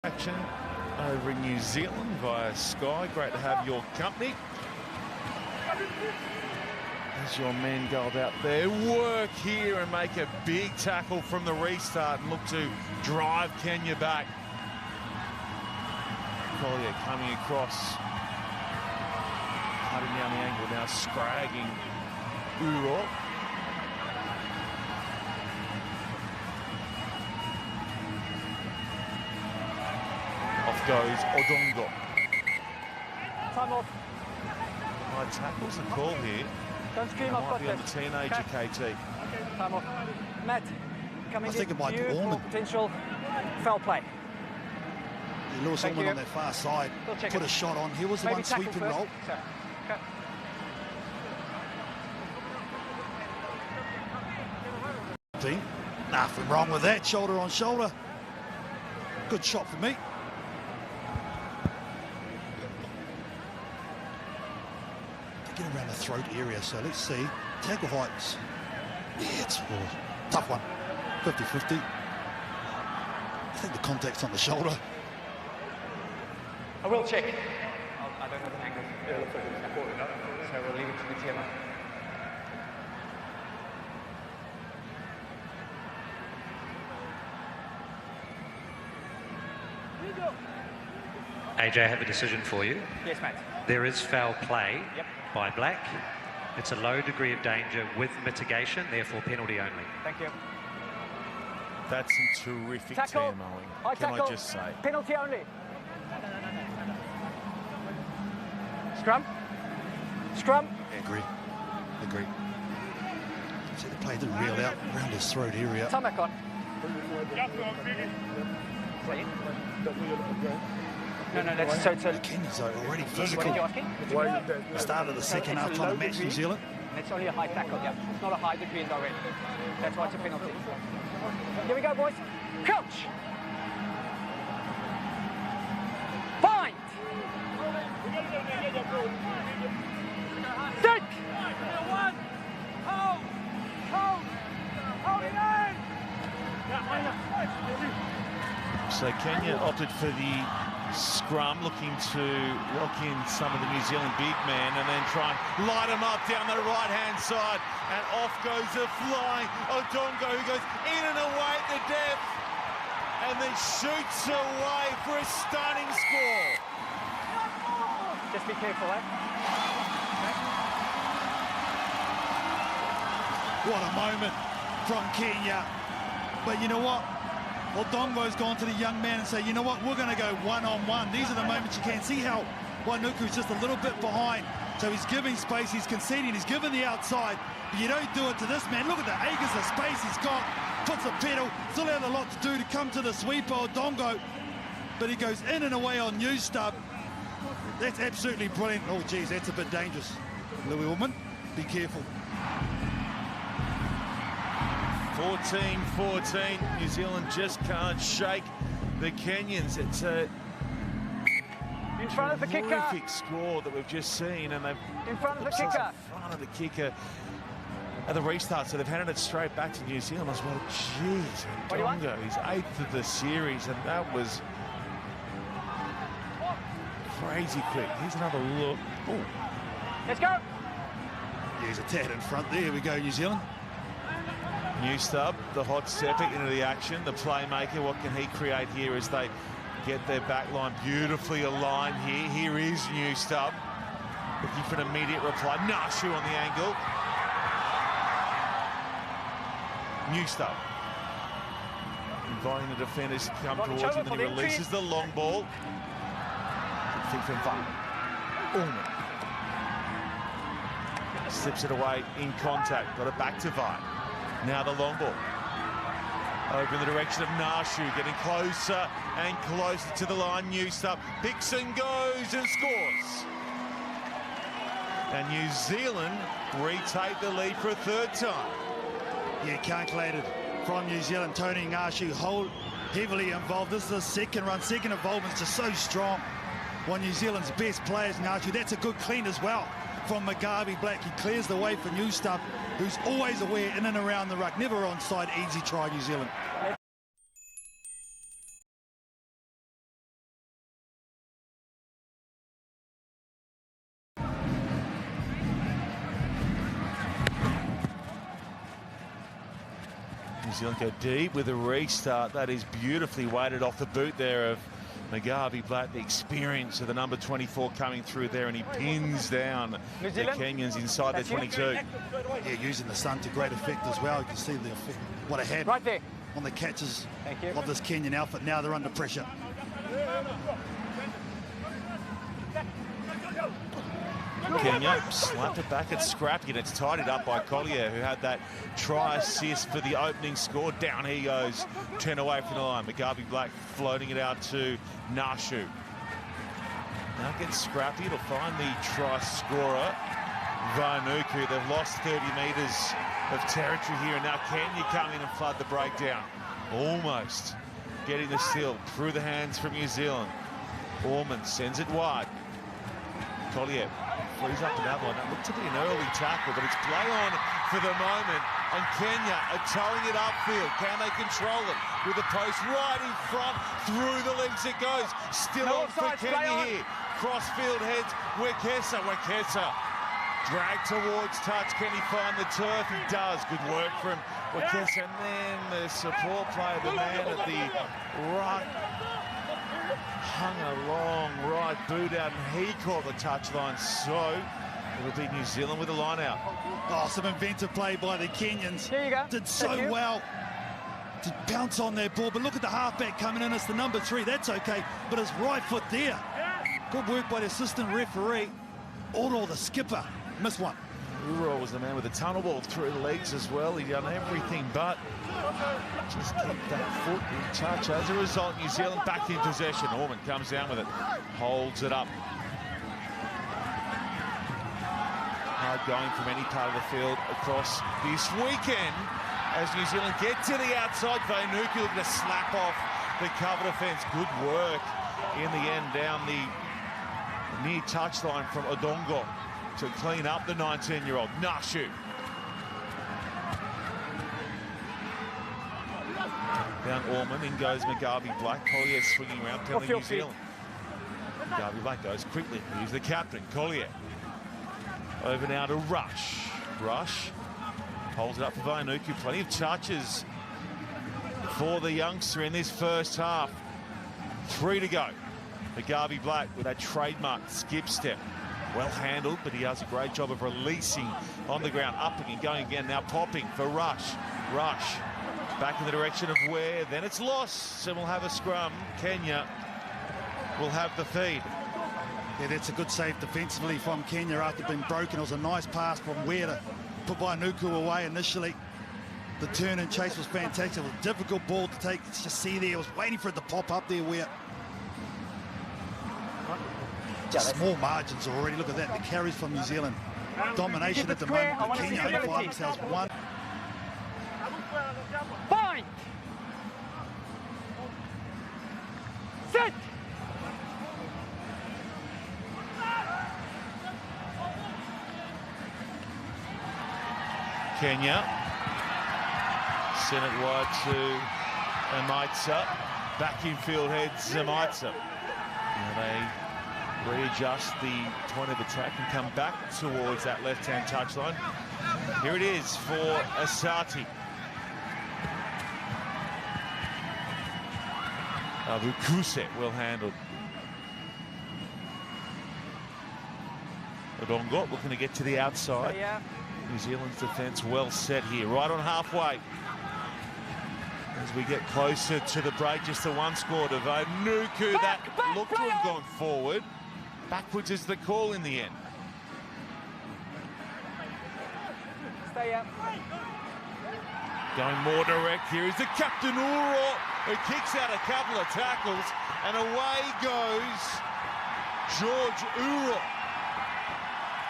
Action over in New Zealand via Sky. Great to have your company. As your men go about their work here and make a big tackle from the restart and look to drive Kenya back. Collier coming across, cutting down the angle now, scragging Uro. Off goes Odongo. Time off. High tackles the call here. Don't scream, I've got be on the teenager, KT. Time off. Matt, coming I think it might be for Orman. Potential foul play. Lewis Orman on that far side, put a shot on. He was the Maybe one tackle sweeping first. roll. Okay. Nothing wrong with that, shoulder on shoulder. Good shot for me. Get around the throat area, so let's see. Tackle heights. Yeah, it's a tough one. 50-50. I think the contact's on the shoulder. I will check. I don't know the angle. So we'll leave it to the TMO. AJ, I have a decision for you. Yes, Matt. There is foul play Yep. by Black. It's a low degree of danger with mitigation, therefore penalty only. Thank you. That's some terrific Tackle. TMOing, High can tackle. I just say. Penalty only. Scrum. Scrum. Agree. See, the play didn't reel out around his throat area. Time back on. No, that's so. The Kenyans are already What physical. are you asking? The start of the second half trying to match New Zealand. And it's only a high tackle, yeah. It's not a high degree indirect. That's why it's a penalty. Here we go, boys. Coach! Find! Stick! So Kenya opted for the scrum, looking to lock in some of the New Zealand big man and then try and light him up down the right-hand side. And off goes the flying Odongo, who goes in and away at the depth and then shoots away for a stunning score. Just be careful, eh? What a moment from Kenya. But you know what? Odongo's gone to the young man and say, you know what, we're going to go one-on-one. These are the moments you can see how Wainuku's just a little bit behind. So he's giving space, he's conceding, he's giving the outside. But you don't do it to this man. Look at the acres of space he's got. Puts a pedal, still has a lot to do to come to the sweeper, Odongo. But he goes in and away on New Stub. That's absolutely brilliant. Oh, geez, that's a bit dangerous. Louis Orman, be careful. 14-14, New Zealand just can't shake the Kenyans. It's a In front of the kicker. terrific score that we've just seen, and they've In front of the put themselves kicker. in front of the kicker at the restart, so they've handed it straight back to New Zealand as well. Jeez, What do you want? Odongo, he's 8th of the series, and that was crazy quick. Here's another look. Ooh. Let's go. Yeah, he's a tad in front. There we go, New Zealand. New Stub, the hot stepper into the action, the playmaker. What can he create here as they get their back line beautifully aligned here? Here is New Stub, looking for an immediate reply. Nashu on the angle. New Stub, inviting the defenders to come towards him, then he releases the long ball. Good thing from Van. Orman. Slips it away in contact, got it back to Van. Now the long ball. Over in the direction of Nashu, getting closer and closer to the line. New Stub picks and goes and scores. And New Zealand retake the lead for a third time. Yeah, calculated from New Zealand. Tony Nashu heavily involved. This is the second run, second involvement, just so strong. One of New Zealand's best players, Nashu. That's a good clean as well from Mugabe Black. He clears the way for New Stub, who's always aware in and around the ruck. Never onside, easy try, New Zealand. Zealand go deep with a restart. That is beautifully weighted off the boot there of Mugabi Black, the experience of the number 24 coming through there, and he pins down the Kenyans inside their 22. Yeah, using the sun to great effect as well. You can see the effect, what it had Right there. on the catches Thank you. of this Kenyan outfit. Now they're under pressure. Kenya slapped it back at Scrappy, and it's tidied up by Collier, who had that try assist for the opening score. Down he goes, 10 away from the line. Mugabi Black floating it out to Nashu. Now gets Scrappy to find the try scorer, Vanuku. They've lost 30 metres of territory here, and now Kenya come in and flood the breakdown. Almost getting the steal through the hands from New Zealand. Ormond sends it wide. Collier frees up another one. That looked to be an early tackle, but it's play on for the moment. And Kenya are towing it upfield. Can they control it? With the post right in front, through the legs it goes. Still No on for offsides, Kenya here. Crossfield heads, Wekesa. Dragged towards touch. Can he find the turf? He does. Good work from Wekesa. And then the support player, the man at the right, hung a long right boot out, and he caught the touchline. So it'll be New Zealand with a line out. Oh, some inventive play by the Kenyans. Here you go. Did so Thank you. well to bounce on their ball. But look at the halfback coming in. It's the number 3. That's okay. But his right foot there. Good work by the assistant referee. Oro, the skipper, missed one. Uro was the man with the tunnel ball through the legs as well. He done everything but just keep that foot in touch. As a result, New Zealand back in possession. Ormond comes down with it, holds it up. Hard going from any part of the field across this weekend as New Zealand get to the outside. Vanuku looking to slap off the cover defence. Good work in the end down the near touchline from Odongo to clean up the 19-year-old. Nashu. Down Ormond, in goes Mugabi Black. Collier swinging around, telling New Zealand. Mugabi Black goes quickly. He's the captain, Collier. Over now to Rush. Rush holds it up for Vanuku. Plenty of touches for the youngster in this first half. 3 to go. Mugabi Black with that trademark skip step. Well handled, but he does a great job of releasing on the ground. Upping and going again, now popping for Rush. Rush back in the direction of where, then it's lost, and we'll have a scrum. Kenya will have the feed. Yeah, that's a good save defensively from Kenya after being broken. It was a nice pass from Ware to put Vanuku away initially. The turn and chase was fantastic. It was a difficult ball to take. Just see there, I was waiting for it to pop up there, Ware. Just small margins already. Look at that, the carries from New Zealand. Domination at the moment, but Kenya only find themselves one. Fine. Sit. Kenya sent it wide to Amaitsa. Back in field heads Amaitsa. Now they readjust the point of attack and come back towards that left-hand touchline. Here it is for Asati. Vukuse well handled. Odongo looking to get to the outside. Yeah. New Zealand's defence well set here, right on halfway. As we get closer to the break, just the one score to Vanuku. That looked to have gone forward. Backwards is the call in the end. Stay up. Going more direct here is the captain Uro, who kicks out a couple of tackles, and away goes George Uro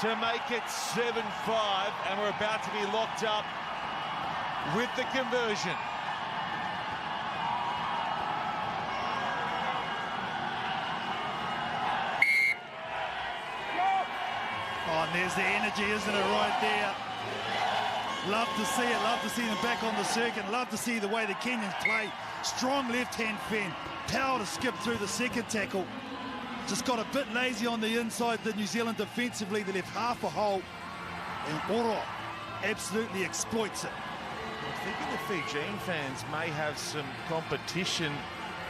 to make it 7-5, and we're about to be locked up with the conversion. Oh, and there's the energy, isn't it, right there? Love to see it, love to see them back on the circuit, love to see the way the Kenyans play. Strong left-hand fend, power to skip through the second tackle. Just got a bit lazy on the inside, the New Zealand defensively. They left half a hole, and Oro absolutely exploits it. thinking the Fijian fans may have some competition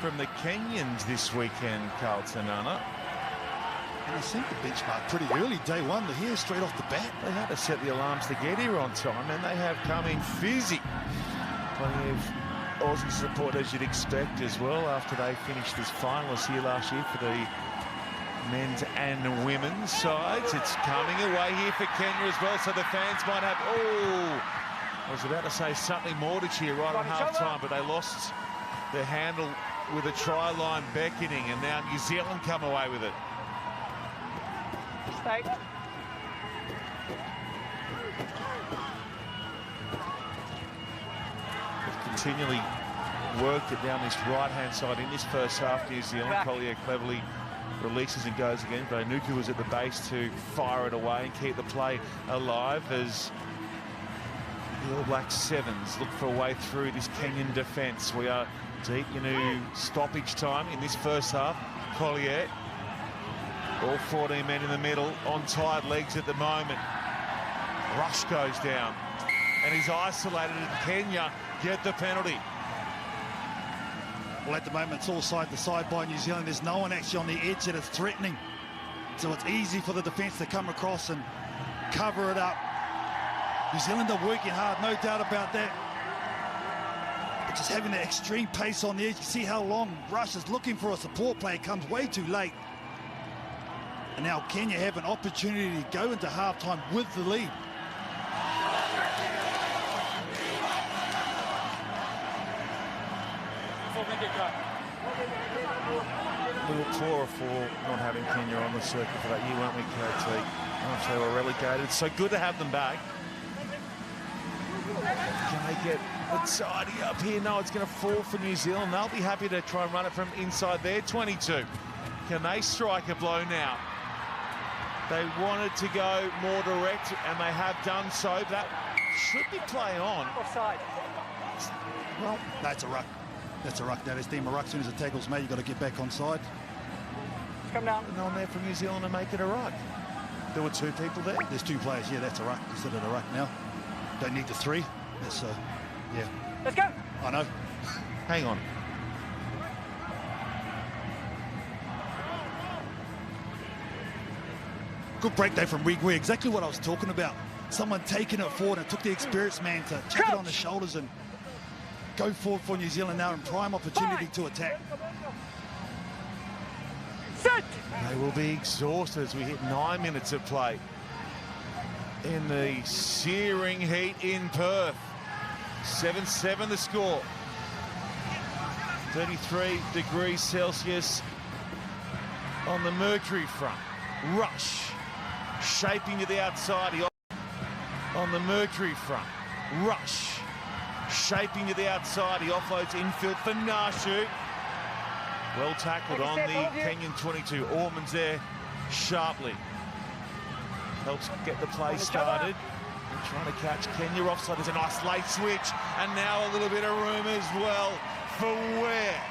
from the Kenyans this weekend, Carlton, Anna. And they seem to benchmark pretty early, day one, the here straight off the bat. They had to set the alarms to get here on time, and they have come in fizzy. Plenty of Aussie support, as you'd expect, as well, after they finished as finalists here last year for the men's and women's sides. It's coming away here for Kenya as well, so the fans might have... Oh, I was about to say something more to cheer right on half-time, but they lost the handle with a try line beckoning, and now New Zealand come away with it. Stay. Continually worked it down this right-hand side in this first half. New Zealand, Collier cleverly releases and goes again, but Anuku was at the base to fire it away and keep the play alive as the All Black Sevens look for a way through this Kenyan defence. We are deep into stoppage time in this first half. Collier, all 14 men in the middle, on tired legs at the moment. Rush goes down, and he's isolated, and Kenya get the penalty. Well, at the moment, it's all side to side by New Zealand. There's no one actually on the edge that is threatening. So it's easy for the defence to come across and cover it up. New Zealand are working hard, no doubt about that. But just having that extreme pace on the edge. You see how long Rush is looking for a support play. It comes way too late. And now Kenya have an opportunity to go into halftime with the lead. We were poorer for not having Kenya on the circuit for that year, weren't we, KT? After they were relegated. It's so good to have them back. Can they get the tidy up here? No, it's going to fall for New Zealand. They'll be happy to try and run it from inside their 22. Can they strike a blow now? They wanted to go more direct, and they have done so. That should be play on. Offside. Well, that's a ruck. That's a ruck. Now, there's team a ruck. As soon as the tackle's made, you've got to get back on side. Come down. And on there from New Zealand to make it a ruck. There were two people there. There's two players. Yeah, that's a ruck instead of a ruck now. Don't need the three. That's, yeah. Let's go. I know. Hang on. Good break there from Rugby. Exactly what I was talking about. Someone taking it forward and took the experienced man to chuck it on the shoulders and go forward for New Zealand now in prime opportunity to attack. Sit. They will be exhausted as we hit 9 minutes of play in the searing heat in Perth. 7-7 the score. 33 degrees Celsius on the mercury front. Rush shaping to the outside. On the mercury front. Rush shaping to the outside. He offloads infield for Nashu. Well tackled on the Kenyan 22. Ormond's there sharply. Helps get the play started. And trying to catch Kenya offside. There's a nice late switch. And now a little bit of room as well for Ware.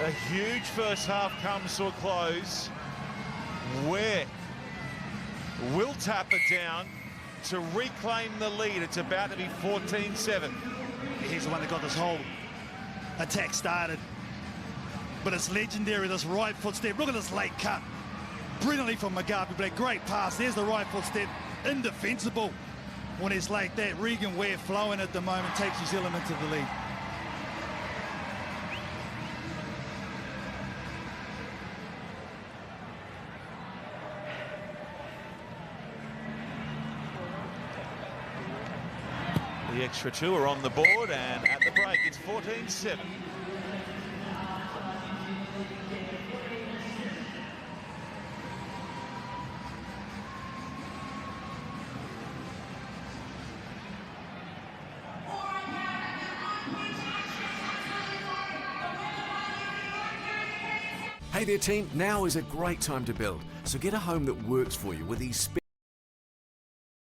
A huge first half comes to a close. Ware will tap it down to reclaim the lead. It's about to be 14-7. He's the one that got this whole attack started. But it's legendary, this right foot step. Look at this late cut. Brilliantly from Mugabe, but a great pass. There's the right foot step. Indefensible when it's like that. Regan Ware flowing at the moment takes New Zealand into the lead. The extra two are on the board, and at the break, it's 14-7. Hey there team, now is a great time to build, so get a home that works for you with these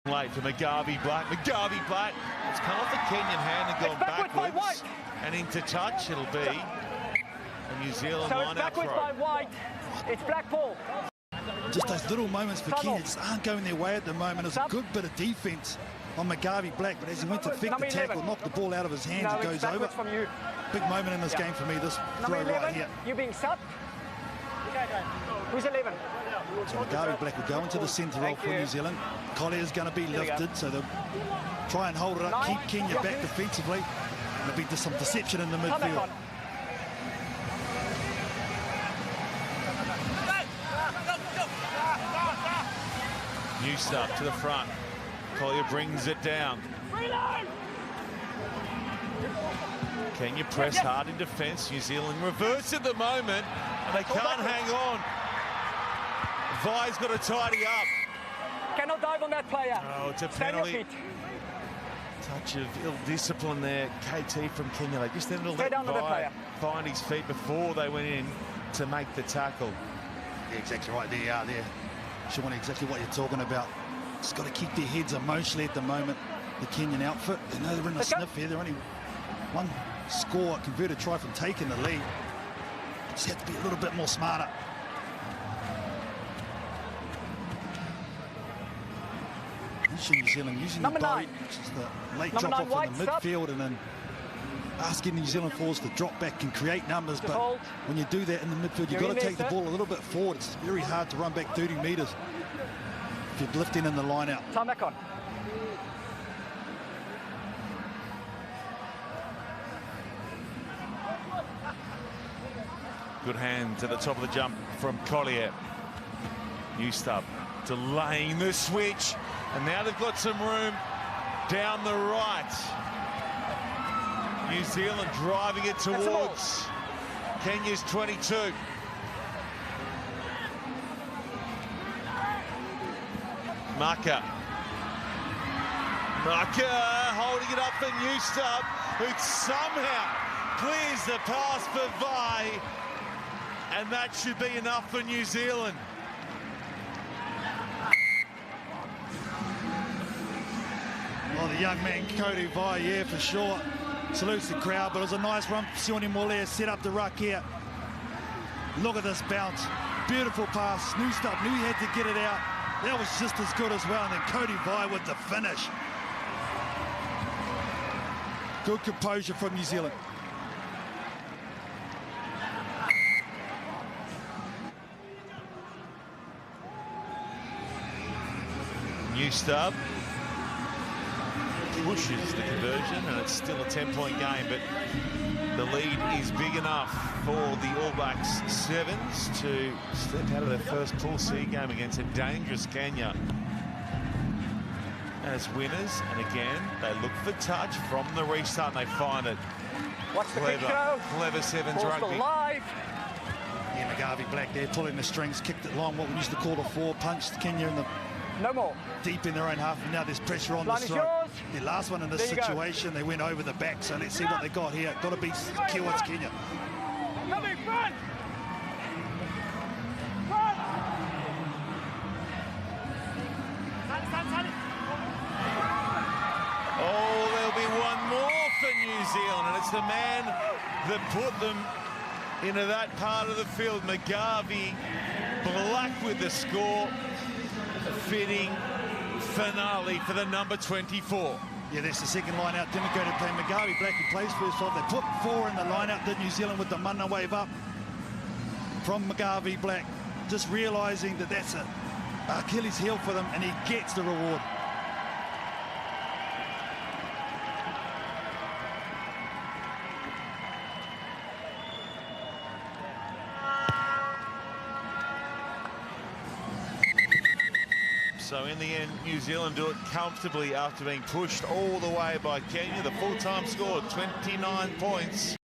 Late for Mugabe Black. Mugabe Black. It's come off the Kenyan hand and gone backwards and into touch. It'll be a New Zealand So it's line out backwards throw. by White. It's black ball. Just those little moments for Kenya just aren't going their way at the moment. It's a good bit of defence on McGarvey Black, but as he went to fake Number the tackle, 11. knocked the ball out of his hands, No, it it's goes over. backwards from you. Big moment in this Yeah. game for me, this Number throw 11, right here. you being subbed. Who's 11? So McGarvey Black will go into the centre role Thank for you. New Zealand. Collier's going to be Here we go. lifted, so they'll try and hold it up, keep Kenya back defensively. There'll be some deception in the Come back midfield. on. New stuff to the front. Collier brings it down. Kenya press hard in defence. New Zealand reverse at the moment, and they can't hang on. Vi's got to tidy up. Cannot dive on that player. Oh, it's a Stand your penalty. feet. Touch of ill-discipline there, KT from Kenya. They just needed to let down to the Vi player. find his feet before they went in to make the tackle. Yeah, exactly right. There you are there. Showing exactly what you're talking about. Just got to keep their heads emotionally at the moment. The Kenyan outfit, they know they're in the Let's go. sniff here. They're only one score, converted try from taking the lead. Just have to be a little bit more smarter. New Zealand using Number the boat, 9. which is the late Number drop 9 off in the White, midfield, and then asking New Zealand forwards to drop back and create numbers. Just But hold. when you do that in the midfield, you've You're got in to there, take the sir. ball a little bit forward. It's very hard to run back 30 metres if you're lifting in the line out. Time back on. Good hand to the top of the jump from Collier. New stub delaying the switch, and now they've got some room down the right. New Zealand driving it the ball. towards Kenya's 22. Maka holding it up for New Stub, who somehow clears the pass for Vi, and that should be enough for New Zealand. Well, the young man, Cody Vi, yeah, for sure. Salutes the crowd, but it was a nice run. Sione Molea set up the ruck here. Look at this bounce. Beautiful pass. New stuff. Knew he had to get it out. That was just as good as well. And then Cody Vi with the finish. Good composure from New Zealand. New stub pushes the conversion, and it's still a 10-point game, but the lead is big enough for the All Blacks Sevens to step out of their first Pool C game against a dangerous Kenya as winners. And again, they look for touch from the restart, and they find it. Watch the quick throw. Clever Sevens Ball's still rugby. live. Yeah, McGarvey Black there pulling the strings, kicked it long, what we used to call a four, punched Kenya in the No more. deep in their own half, and now there's pressure on Line the is throat. yours. The last one in this There you go. situation, they went over the back, so let's see what they got here. Got to be secure, it's Kenya. Coming front. Oh, there'll be one more for New Zealand, and it's the man that put them into that part of the field. McGarvey Black with the score. A fitting finale for the number 24. Yeah, that's the second line out. Didn't go to play McGarvey Black, who plays first off. They put four in the line out, did New Zealand with the Mana wave up from McGarvey Black. Just realising that that's a Achilles heel for them, and he gets the reward. So in the end, New Zealand do it comfortably after being pushed all the way by Kenya. The full-time score, 29 points.